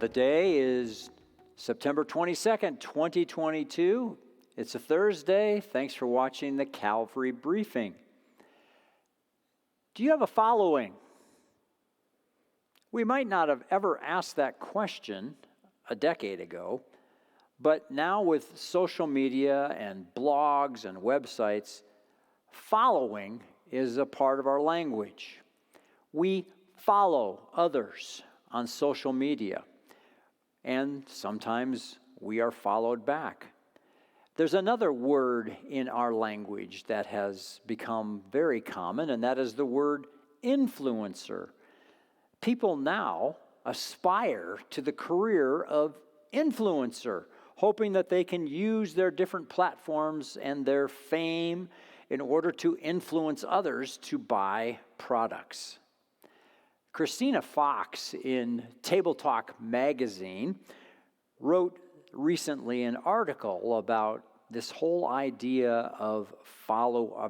The day is September 22nd, 2022. It's a Thursday. Thanks for watching the Calvary briefing. Do you have a following? We might not have ever asked that question a decade ago, but now with social media and blogs and websites, following is a part of our language. We follow others on social media, and sometimes we are followed back. There's another word in our language that has become very common, and that is the word influencer. People now aspire to the career of influencer, hoping that they can use their different platforms and their fame in order to influence others to buy products. Christina Fox in Table Talk magazine wrote recently an article about this whole idea of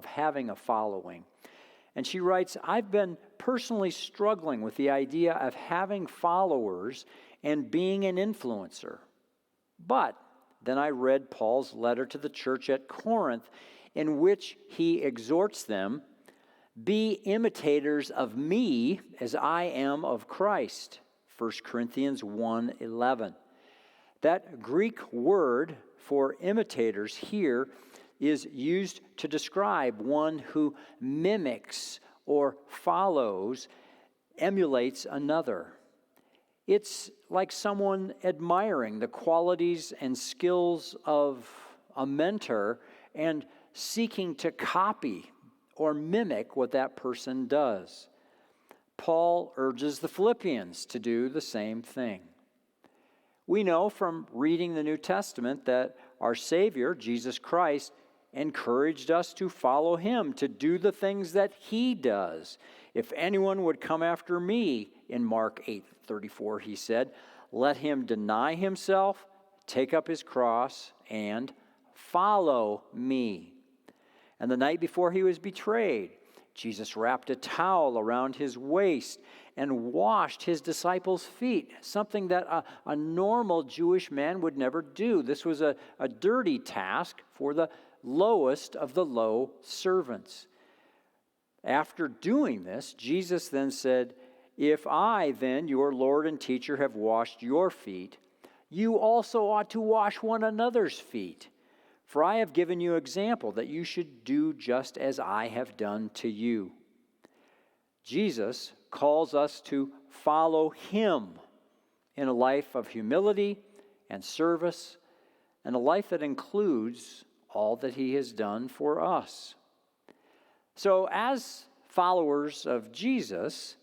having a following. And she writes, "I've been personally struggling with the idea of having followers and being an influencer. But then I read Paul's letter to the church at Corinth, in which he exhorts them, 'Be imitators of me as I am of Christ.' 1 Corinthians 1:11. That Greek word for imitators here is used to describe one who mimics or follows, emulates another. It's like someone admiring the qualities and skills of a mentor and seeking to copy or mimic what that person does. Paul urges the Philippians to do the same thing. We know from reading the New Testament that our Savior, Jesus Christ, encouraged us to follow him, to do the things that he does. If anyone would come after me, in Mark 8:34, he said, let him deny himself, take up his cross, and follow me. And the night before he was betrayed, Jesus wrapped a towel around his waist and washed his disciples' feet, something that a normal Jewish man would never do. This was a dirty task for the lowest of the low servants. After doing this, Jesus then said, "If I then, your Lord and teacher, have washed your feet, you also ought to wash one another's feet. For I have given you example that you should do just as I have done to you." Jesus calls us to follow him in a life of humility and service, and a life that includes all that he has done for us. So as followers of Jesus,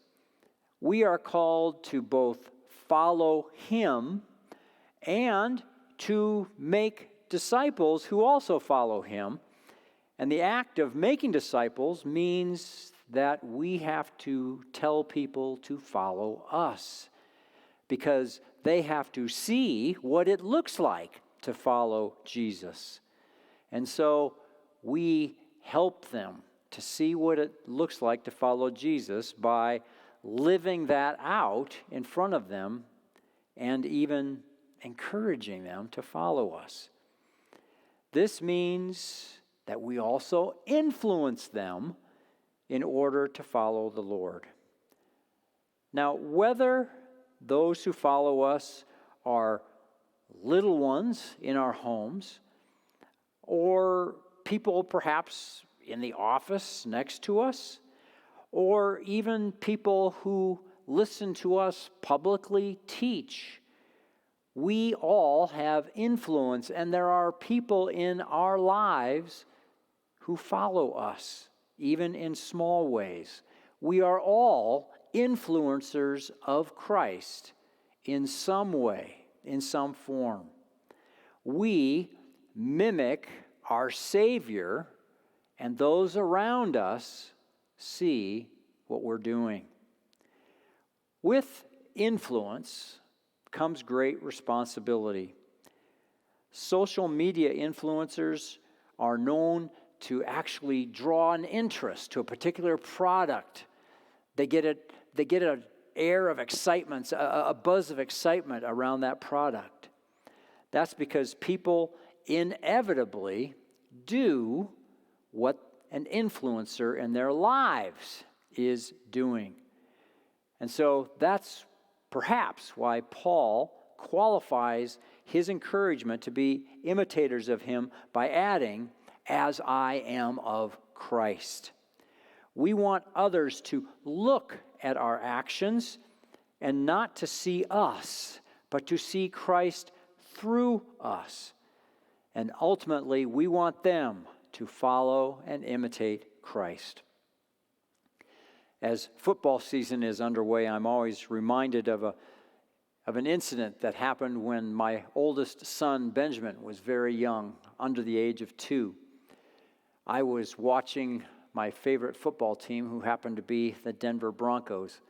we are called to both follow him and to make disciples who also follow him. And the act of making disciples means that we have to tell people to follow us, because they have to see what it looks like to follow Jesus. And so we help them to see what it looks like to follow Jesus by living that out in front of them and even encouraging them to follow us. This means that we also influence them in order to follow the Lord. Now, whether those who follow us are little ones in our homes, or people perhaps in the office next to us, or even people who listen to us publicly teach, we all have influence, and there are people in our lives who follow us, even in small ways. We are all influencers of Christ in some way, in some form. We mimic our Savior, and those around us see what we're doing. With influence comes great responsibility. Social media influencers are known to actually draw an interest to a particular product. They get a air of excitement, a buzz of excitement around that product. That's because people inevitably do what an influencer in their lives is doing. And so that's perhaps why Paul qualifies his encouragement to be imitators of him by adding, "as I am of Christ." We want others to look at our actions and not to see us, but to see Christ through us. And ultimately, we want them to follow and imitate Christ. As football season is underway, I'm always reminded of an incident that happened when my oldest son, Benjamin, was very young, under the age of 2. I was watching my favorite football team, who happened to be the Denver Broncos.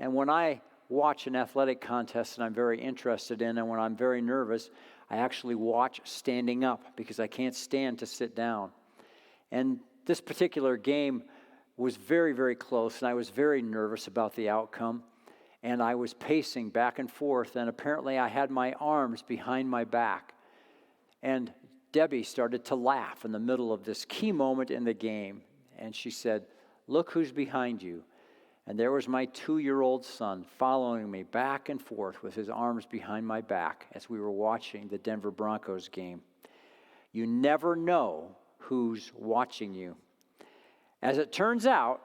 And when I watch an athletic contest that I'm very interested in, and when I'm very nervous, I actually watch standing up because I can't stand to sit down. And this particular game was very, very close, and I was very nervous about the outcome. And I was pacing back and forth, and apparently I had my arms behind my back. And Debbie started to laugh in the middle of this key moment in the game. And she said, "Look who's behind you." And there was my 2-year-old son following me back and forth with his arms behind my back as we were watching the Denver Broncos game. You never know who's watching you. As it turns out,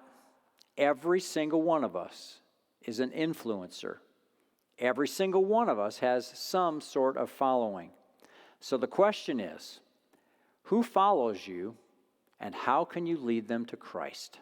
every single one of us is an influencer. Every single one of us has some sort of following. So the question is, who follows you, and how can you lead them to Christ?